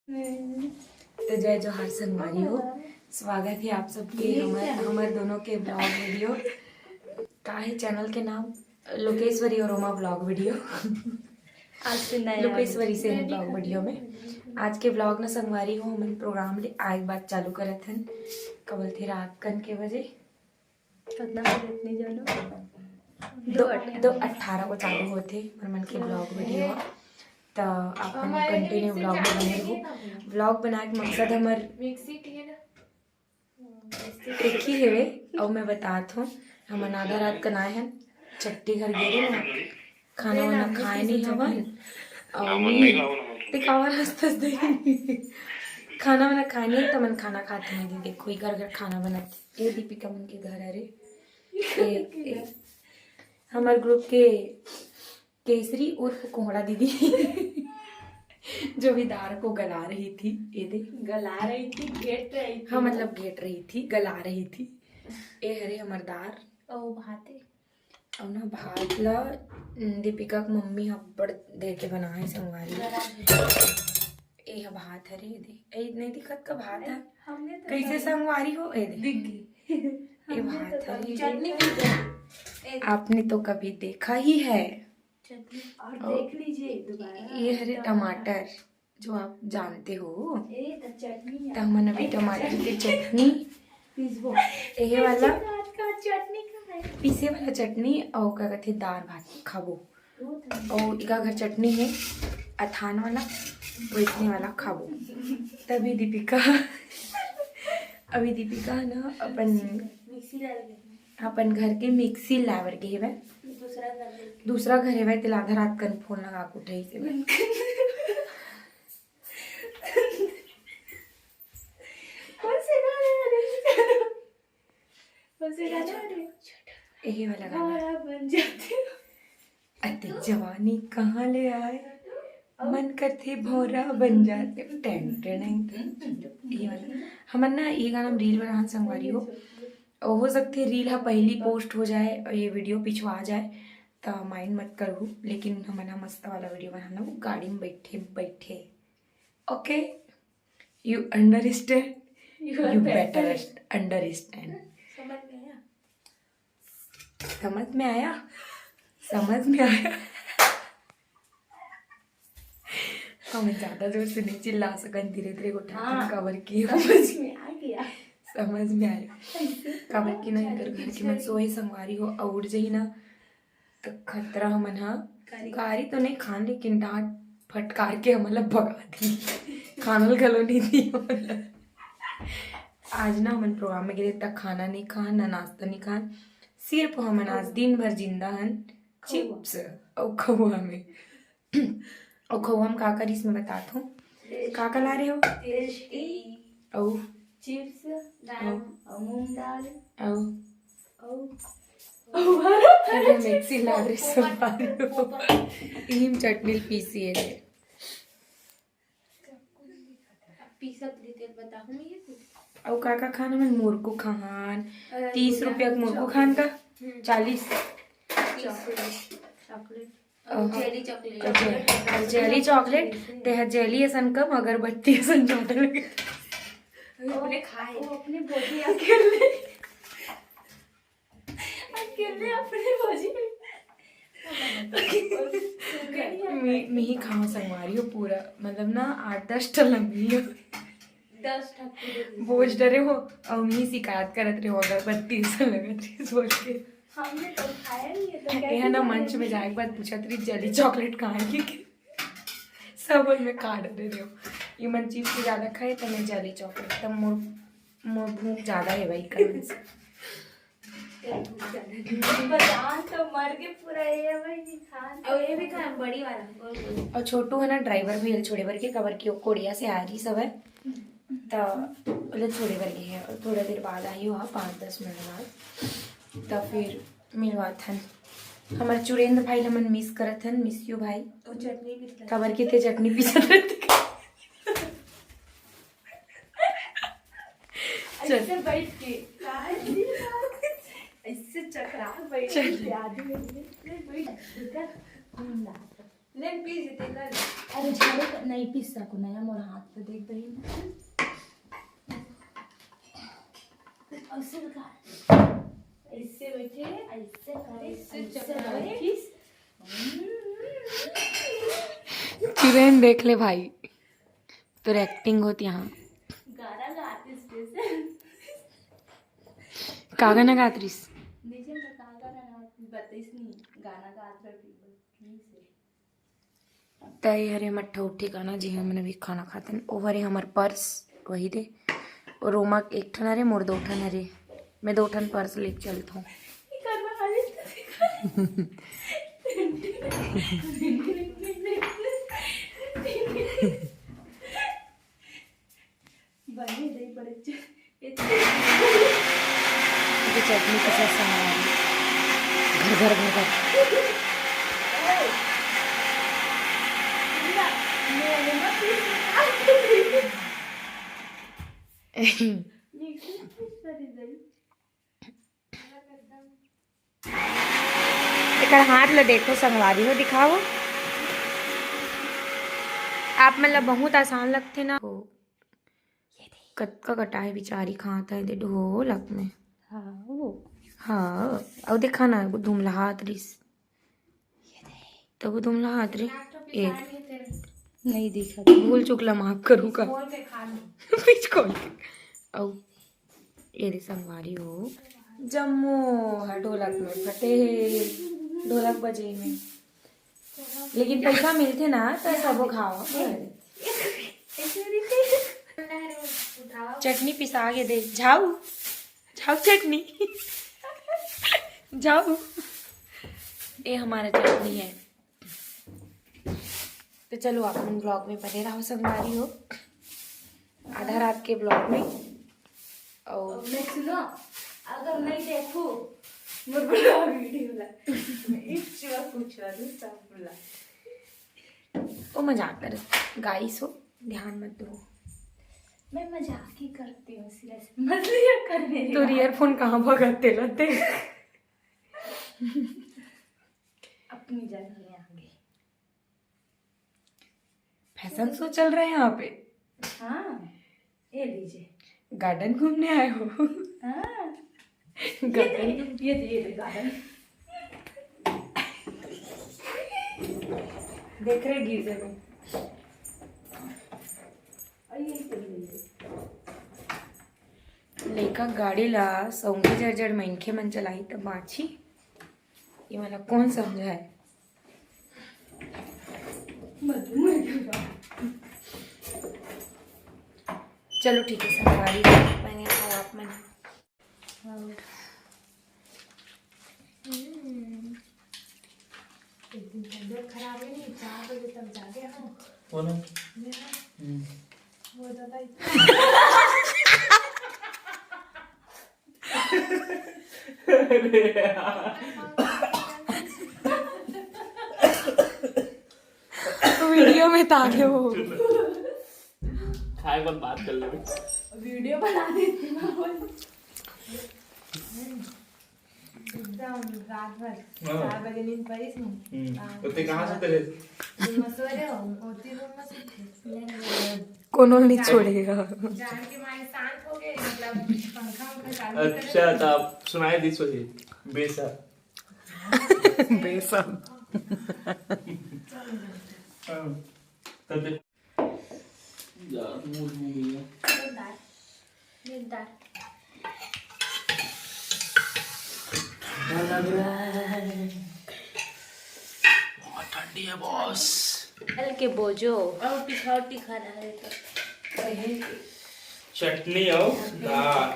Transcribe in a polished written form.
तो जय जोहार संगवारी हो, स्वागत है आप सबके हमारे दोनों के ब्लॉग वीडियो का है। चैनल के नाम लोकेश्वरी और रोमा ब्लॉग वीडियो। आज से नया लोकेश्वरी से ब्लॉग वीडियो में आज के ब्लॉग न संगवारी हो हम प्रोग्राम ले आज बात चालू करे थे कबल थे रात कन के बजे कितना बजे इतनी जानो 2:18 को चालू होते मन के ब्लॉग वीडियो। तो अपन कंटिन्यू ब्लॉग में बने रहो। ब्लॉग बनाए के मकसद हमार एक ही है और मैं बतात हूँ हम आधा रात का नाए हैं चट्टी घर गिरे ना खाना वाना खाए नहीं हवन खाना वाना खाए नहीं तो मन खाना खाते नहीं देखो घर घर खाना बनाते ये दीपिका मन के घर अरे हमारे ग्रुप के केसरी उर्फ कोहड़ा दीदी जो भी दार को गला रही थी गला रही थी घेट रही थी। हाँ मतलब घेट रही थी गला रही थी ए हरे हमर दार ओ भाते और ना भात ला दीपिका की मम्मी हब्बड़ दे के बनाए संगवारी ए भात हरे दे ए नहीं दिखत का भात है कैसे संगवारी हो ए दे ए भात हरे चटनी आपने तो कभी देखा ही है। और देख लीजिए दोबारा ये हरे टमाटर जो आप जानते हो तो चटनी तो हमने अभी टमाटर की चटनी ये वाला चटनी का है पीसे वाला चटनी और क्या कहते दाल भात खाबो और इका घर चटनी है अथान वाला वैसने वाला खाबो। तभी दीपिका अभी दीपिका ना अपन घर के मिक्सी लावर के है दूसरा घर है तिल आधा रात कन फोन लगा के उठाई के यही वाला गाना बन जाते अति जवानी कहाँ ले आए मन करते भौरा बन जाते टें ये वाला हमन ना ये गाना रील बनाना संगवारी हो और हो सकती है रील पहली पोस्ट हो जाए और ये वीडियो पिछवा जाए तो माइंड मत करो लेकिन हमारा मस्त वाला वीडियो बनाना वो गाड़ी में बैठे बैठे okay you understand you better understand समझ में आया हम ज्यादा जोर से नहीं चिल्ला सकन धीरे धीरे उठा कवर की समझ में आया कवर की नहीं कर घर की मन सोए संगवारी हो और जही ना तो खतरा हमन हा कारी तो नहीं खान लेकिन डांट फटकार के हमला भगा दी खानल गलो नहीं दी आज ना हमन प्रोग्राम में गए तक खाना नहीं खान ना नाश्ता नहीं खान सिर्फ हमन आज दिन भर जिंदा हन चिप्स और खहुआ में और खहुआ में का करी इसमें बताता हूँ का ला रहे हो और चिप्स दाल और मूंग दाल और मिक्सी ला रही सब ईम चटनी पीसी है पीसत देते बताऊं मैं ये और का खाना में मुर्गो खान 30 रुपया का मुर्गो खान का 40 चॉकलेट जेली चॉकलेट ते जेली असन कम अगरबत्ती असन ज्यादा लगे अपने खाए वो अपने बोझी अकेले अपने बोझी मैं ही खाऊं संगवारी हो पूरा मतलब ना 8-10 टलंगी हो 10 ठप्पू बोझ डरे हो और मैं शिकायत करत रहे हो अगरबत्ती से लगत रही सोच के हमने तो खाया नहीं है तो यहाँ ना मंच में जाए के बाद पूछा तेरी जेली चॉकलेट कहाँ है कि सब में काट दे रहे हो ये मन चीज की ज्यादा खाए तो मैं जेली चॉकलेट तब मोर भूख ज्यादा है भाई कल से बदाम तो मर के पूरा ये भाई नहीं खान और ये भी खान बड़ी वाला और छोटू है ना ड्राइवर भी छोड़े भर के कवर की कोड़िया से आ रही सब है तो बोले छोड़े भर के है और थोड़ा देर बाद आई वहाँ 5-10 मिनट बाद तब फिर मिलवा था हमारे चुरेंद्र भाई हमन मिस करत हन मिस यू भाई और चटनी भी कवर के थे चटनी पीसत रहते ऐसे बैठ के ऐसे चकरा बैठ के आदमी ने बैठ नहीं पीस देते अरे झाड़ू नहीं पीस सको नया मोर हाथ पे देख ऐसे बैठे ऐसे करे चिवेन देख ले भाई, तो एक्टिंग होती यहाँ। गाना गाती स्पेशल कागा ना गात्रीस नीचे में कागा ना बताइस नहीं गाना गात रही तय हरे मट्ठा उठी गाना जी हमने भी खाना खाते हैं। ओवर है हमार पर्स वही दे और रोमा एक ठन हरे मोर 2 ठन हरे, मैं 2 ठन पर्स लेके चलता हूँ। बने दे बड़े चटनी के साथ सामान घर घर घर घर एक हाथ ला देखो संगवारी हो दिखाओ आप, मतलब बहुत आसान लगते ना हो। कटका कटाए बिचारी खाता है ढोलक में। हाँ और देखा ना वो धुमला हाथ रिस, तो वो धुमला हाथ रे नहीं दिखा भूल चुकला माफ करूँगा बीच खोल के औ ये रे संगवारी हो जम्मू है ढोलक में फटे ढोलक बजे में, लेकिन पैसा मिलते ना तो सब खाओ। चटनी पिसा के दे जाओ जाओ चटनी जाओ, ये हमारा चटनी है। तो चलो आप ब्लॉग में बने रहो संगवारी हो, आधा रात के ब्लॉग में। और मैं सुनो अगर नहीं देखो मेरे ब्लॉग वीडियो ला इच्छा कुछ सब बोला वो मजाक कर गाइस हो, ध्यान मत दो। मैं मजाक ही करती हूँ सीरियस मजाक करने तो ईयरफोन कहाँ भगाते रहते अपनी जगह में आ गए। फैशन शो चल रहा है यहाँ पे। हाँ ये लीजिए गार्डन घूमने आए हो। हाँ गार्डन ये गार्डन देख रहे गीजर में लेका गाड़ी ला सौंगे जर्जर मनखे मन चलाई तो बाछी ये मला कौन समझाए। चलो ठीक है संगवारी मैंने खाया आप मैंने तबियत खराब है नहीं 4 बजे तक जागे हम कौन है? वो ज्यादा तो वीडियो में ताके हो खाए पर बात कर ले वीडियो बना देती मैं एकदम रात भर 4 बजे नींद पड़ी तो ते कहाँ से तेरे मसोरे हो होती रूम में कोनो नहीं छोड़ेगा। जान के मारे शांत हो गए मतलब पंखा चालू अच्छा तो आप सुनाए दी सोची बेसा बेसम तब यार मूड हो गया दार लग रहा है बहुत ठंडी है बॉस। हल्के बोझो और पिछौटी खाना है तो चटनी और दाल